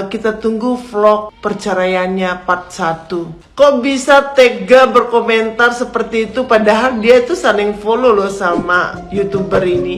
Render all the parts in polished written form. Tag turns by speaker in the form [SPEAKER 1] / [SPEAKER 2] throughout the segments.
[SPEAKER 1] kita tunggu vlog perceraiannya part 1. Kok bisa tega berkomentar seperti itu padahal dia itu saling follow loh sama YouTuber ini.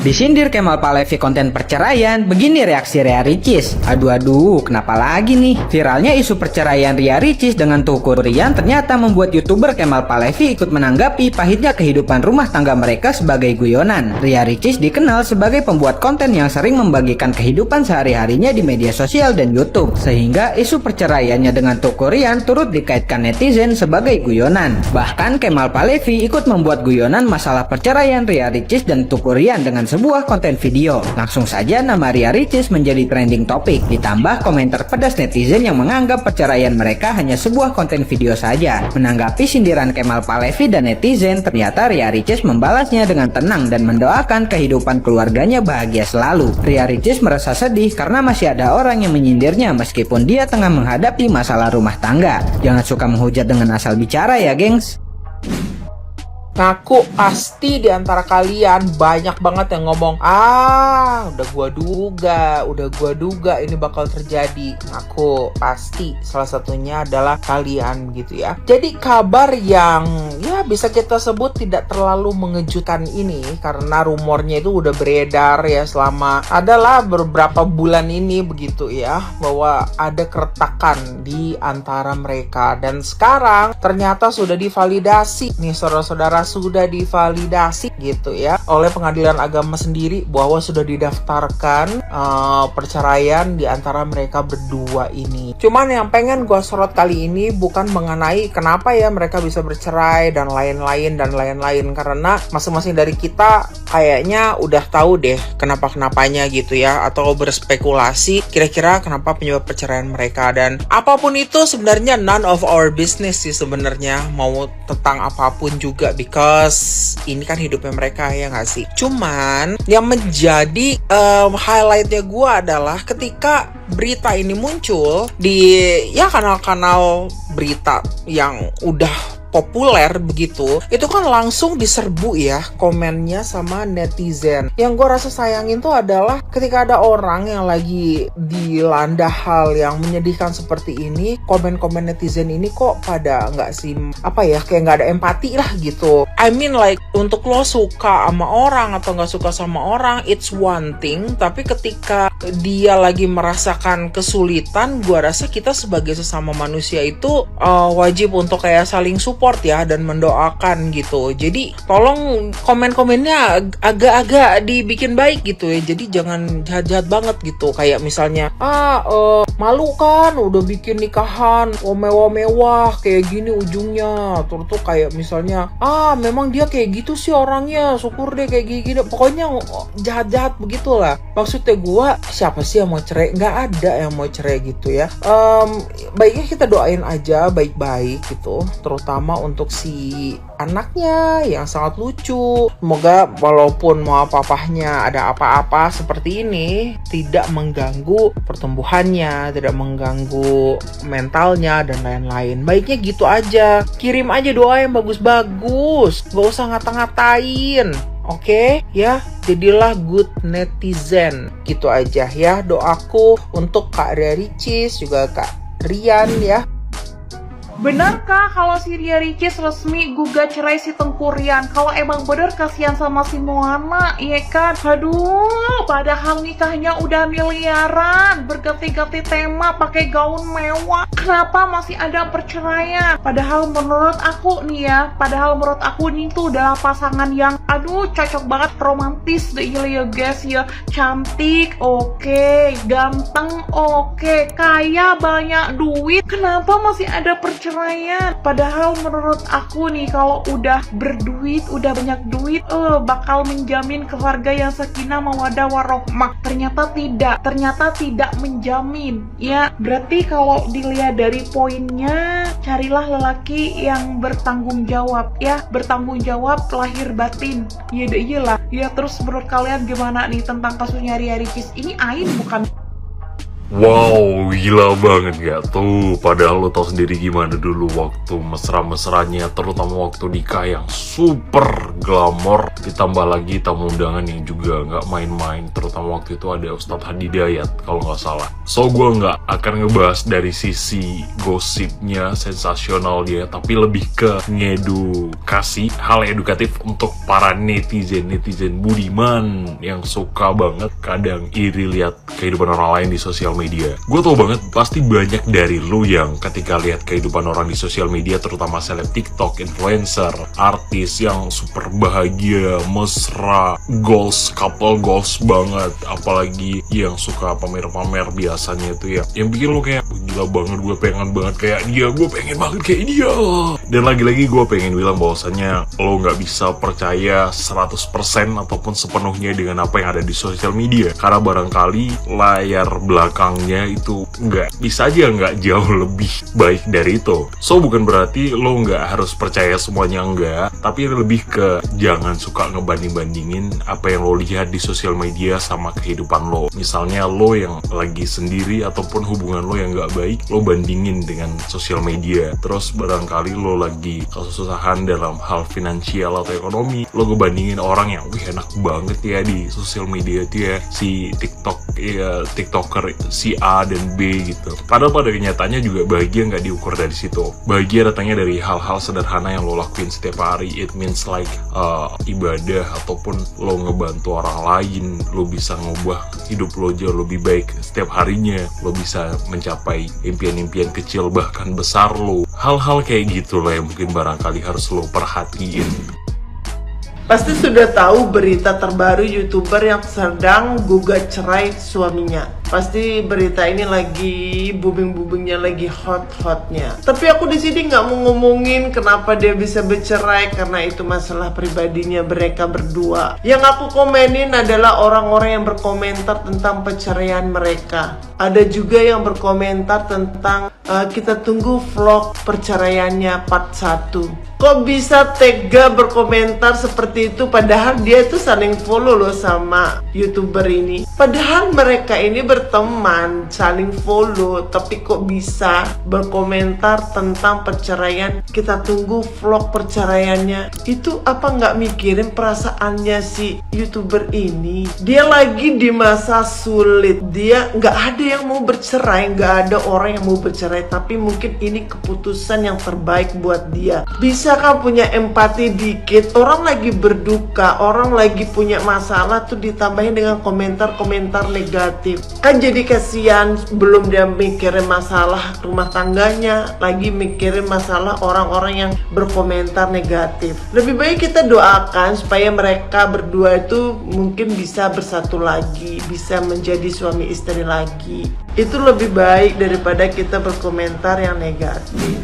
[SPEAKER 2] Disindir Kemal Palevi konten perceraian, begini reaksi Ria Ricis. Aduh, kenapa lagi nih? Viralnya isu perceraian Ria Ricis dengan Teuku Ryan ternyata membuat YouTuber Kemal Palevi ikut menanggapi pahitnya kehidupan rumah tangga mereka sebagai guyonan. Ria Ricis dikenal sebagai pembuat konten yang sering membagikan kehidupan sehari-harinya di media sosial dan YouTube, sehingga isu perceraiannya dengan Teuku Ryan turut dikaitkan netizen sebagai guyonan. Bahkan Kemal Palevi ikut membuat guyonan masalah perceraian Ria Ricis dan Teuku Ryan dengan sebuah konten video. Langsung saja nama Ria Ricis menjadi trending topik, ditambah komentar pedas netizen yang menganggap perceraian mereka hanya sebuah konten video saja. Menanggapi sindiran Kemal Palevi dan netizen, ternyata Ria Ricis membalasnya dengan tenang dan mendoakan kehidupan keluarganya bahagia selalu. Ria Ricis merasa sedih karena masih ada orang yang menyindirnya meskipun dia tengah menghadapi masalah rumah tangga. Jangan suka menghujat dengan asal bicara ya, gengs.
[SPEAKER 3] Ngaku pasti di antara kalian banyak banget yang ngomong, udah gua duga ini bakal terjadi. Ngaku pasti salah satunya adalah kalian gitu ya. Jadi kabar yang ya bisa kita sebut tidak terlalu mengejutkan ini karena rumornya itu udah beredar ya selama adalah beberapa bulan ini begitu ya, bahwa ada keretakan di antara mereka, dan sekarang ternyata sudah divalidasi nih saudara-saudara, sudah divalidasi gitu ya oleh pengadilan agama sendiri bahwa sudah didaftarkan perceraian di antara mereka berdua ini. Cuman yang pengen gue sorot kali ini bukan mengenai kenapa ya mereka bisa bercerai dan lain-lain karena masing-masing dari kita kayaknya udah tahu deh kenapa-kenapanya gitu ya, atau berspekulasi kira-kira kenapa penyebab perceraian mereka, dan apapun itu sebenarnya none of our business sih sebenarnya, mau tentang apapun juga, because ini kan hidupnya mereka ya nggak sih. Cuman yang menjadi highlightnya gue adalah ketika berita ini muncul di ya kanal-kanal berita yang udah populer begitu, itu kan langsung diserbu ya komennya sama netizen. Yang gue rasa sayangin tuh adalah ketika ada orang yang lagi dilanda hal yang menyedihkan seperti ini, komen-komen netizen ini kok pada nggak sih, kayak nggak ada empati lah gitu. I mean like, untuk lo suka sama orang atau nggak suka sama orang, it's one thing, tapi ketika dia lagi merasakan kesulitan, gue rasa kita sebagai sesama manusia itu wajib untuk kayak saling support ya dan mendoakan gitu. Jadi tolong komen-komennya agak-agak dibikin baik gitu ya. Jadi jangan jahat-jahat banget gitu. Kayak misalnya malu kan udah bikin nikahan mewah-mewah kayak gini ujungnya. Terus tuh kayak misalnya memang dia kayak gitu sih orangnya, syukur deh kayak gini. Pokoknya jahat-jahat begitulah. Maksudnya gua, siapa sih yang mau cerai? Nggak ada yang mau cerai gitu ya. Baiknya kita doain aja baik-baik gitu, terutama untuk si anaknya yang sangat lucu. Semoga walaupun mau apa-apanya ada apa-apa seperti ini, tidak mengganggu pertumbuhannya, tidak mengganggu mentalnya dan lain-lain. Baiknya gitu aja, kirim aja doa yang bagus-bagus, gak usah ngata-ngatain. Oke, ya, jadilah good netizen. Gitu aja ya doaku untuk Kak Ria Ricis, juga Kak Rian ya.
[SPEAKER 4] Benarkah kalau si Ria Ricis resmi gugat cerai si Teuku Ryan? Kalau emang bener kasihan sama si Moana, iya kan? Aduh, padahal nikahnya udah miliaran, berganti-ganti tema, pakai gaun mewah. Kenapa masih ada perceraian? Padahal menurut aku nih tuh adalah pasangan yang cocok banget, romantis deh ya guys ya. Cantik, oke. Ganteng, oke. Kaya, banyak duit. Kenapa masih ada perceraian? Padahal menurut aku nih, kalau udah berduit, udah banyak duit, bakal menjamin keluarga yang sakinah mawaddah warohmah. Ternyata tidak menjamin ya. Berarti kalau dilihat dari poinnya, carilah lelaki yang bertanggung jawab ya, bertanggung jawab lahir batin. Iyalah ya. Terus menurut kalian gimana nih tentang kasusnya Ria Ricis ini? Ain bukan
[SPEAKER 5] Wow, gila banget gak tuh? Padahal lo tau sendiri gimana dulu waktu mesra-mesranya, terutama waktu nikah yang super glamor. Ditambah lagi tamu undangan yang juga gak main-main, terutama waktu itu ada Ustadz Hadi Dayat kalau gak salah. So, gue gak akan ngebahas dari sisi gosipnya, sensasional dia, tapi lebih ke ngedukasi, hal edukatif untuk para netizen budiman yang suka banget kadang iri lihat kehidupan orang lain di sosial media. Gue tau banget pasti banyak dari lu yang ketika lihat kehidupan orang di sosial media, terutama seleb TikTok, influencer, artis yang super bahagia, mesra, goals, couple goals banget, apalagi yang suka pamer-pamer biasanya itu ya, yang bikin lu kayak gila banget, gue pengen banget kayak dia, gue pengen banget kayak dia. Dan lagi-lagi gue pengen bilang bahwasannya lo nggak bisa percaya 100% ataupun sepenuhnya dengan apa yang ada di sosial media, karena barangkali layar belakangnya itu bisa aja nggak jauh lebih baik dari itu. So, bukan berarti lo nggak harus percaya semuanya, enggak, tapi lebih ke jangan suka ngebanding-bandingin apa yang lo lihat di sosial media sama kehidupan lo. Misalnya lo yang lagi sendiri ataupun hubungan lo yang nggak baik, lo bandingin dengan sosial media. Terus barangkali lo lagi kesusahan dalam hal finansial atau ekonomi, lo ngebandingin orang yang wih enak banget ya di sosial media itu ya, si TikToker si A dan B gitu. Padahal pada kenyataannya juga bahagia nggak diukur dari situ. Bahagia datangnya dari hal-hal sederhana yang lo lakuin setiap hari. It means like ibadah ataupun lo ngebantu orang lain. Lo bisa ngubah hidup lo jauh lebih baik setiap harinya. Lo bisa mencapai impian-impian kecil bahkan besar lo. Hal-hal kayak gitu lah yang mungkin barangkali harus lo perhatiin.
[SPEAKER 1] Pasti sudah tahu berita terbaru YouTuber yang sedang gugat cerai suaminya. Pasti berita ini lagi booming-boomingnya, lagi hot-hotnya. Tapi aku di sini nggak mau ngomongin kenapa dia bisa bercerai, karena itu masalah pribadinya mereka berdua. Yang aku komenin adalah orang-orang yang berkomentar tentang perceraian mereka. Ada juga yang berkomentar tentang kita tunggu vlog perceraiannya part 1. Kok bisa tega berkomentar seperti itu, padahal dia itu saling follow loh sama YouTuber ini. Padahal mereka ini berteman, saling follow, tapi kok bisa berkomentar tentang perceraian, kita tunggu vlog perceraiannya. Itu apa nggak mikirin perasaannya si YouTuber ini? Dia lagi di masa sulit, dia nggak ada yang mau bercerai, nggak ada orang yang mau bercerai, tapi mungkin ini keputusan yang terbaik buat dia. Bisa kan punya empati dikit, orang lagi berduka, orang lagi punya masalah tuh ditambahin dengan komentar-komentar negatif. Kan jadi kasihan, belum dia mikirin masalah rumah tangganya, lagi mikirin masalah orang-orang yang berkomentar negatif. Lebih baik kita doakan supaya mereka berdua itu mungkin bisa bersatu lagi, bisa menjadi suami istri lagi. Itu lebih baik daripada kita berkomentar yang negatif.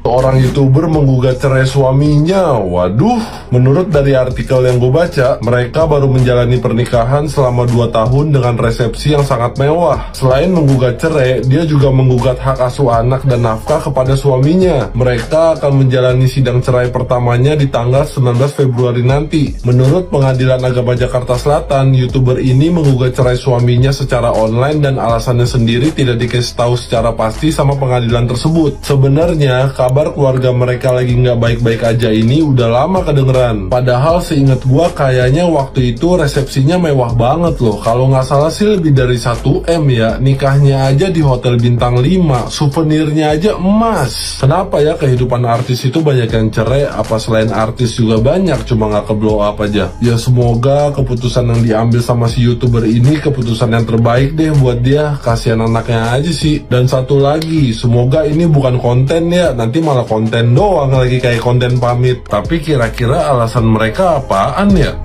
[SPEAKER 6] Orang YouTuber menggugat cerai suaminya. Waduh, menurut dari artikel yang gue baca, mereka baru menjalani pernikahan selama 2 tahun dengan resepsi yang sangat mewah. Selain menggugat cerai, dia juga menggugat hak asuh anak dan nafkah kepada suaminya. Mereka akan menjalani sidang cerai pertamanya di tanggal 19 Februari nanti. Menurut Pengadilan Agama Jakarta Selatan, YouTuber ini menggugat cerai suaminya secara online dan alasannya sendiri tidak dikasih tahu secara pasti sama pengadilan tersebut. Sebenarnya, kabar keluarga mereka lagi nggak baik-baik aja ini udah lama kedengeran. Padahal seinget gua kayaknya waktu itu resepsinya mewah banget loh. Kalau nggak salah sih lebih dari 1M ya. Nikahnya aja di hotel bintang 5, souvenirnya aja emas. Kenapa ya kehidupan artis itu banyak yang cerai? Apa selain artis juga banyak, cuma nggak ke blow up aja? Ya semoga keputusan yang diambil sama si YouTuber ini keputusan yang terbaik deh buat dia. Kasihan anaknya aja sih. Dan satu lagi, semoga ini bukan konten ya, nanti malah konten doang lagi kayak konten pamit. Tapi kira-kira alasan mereka apaan ya?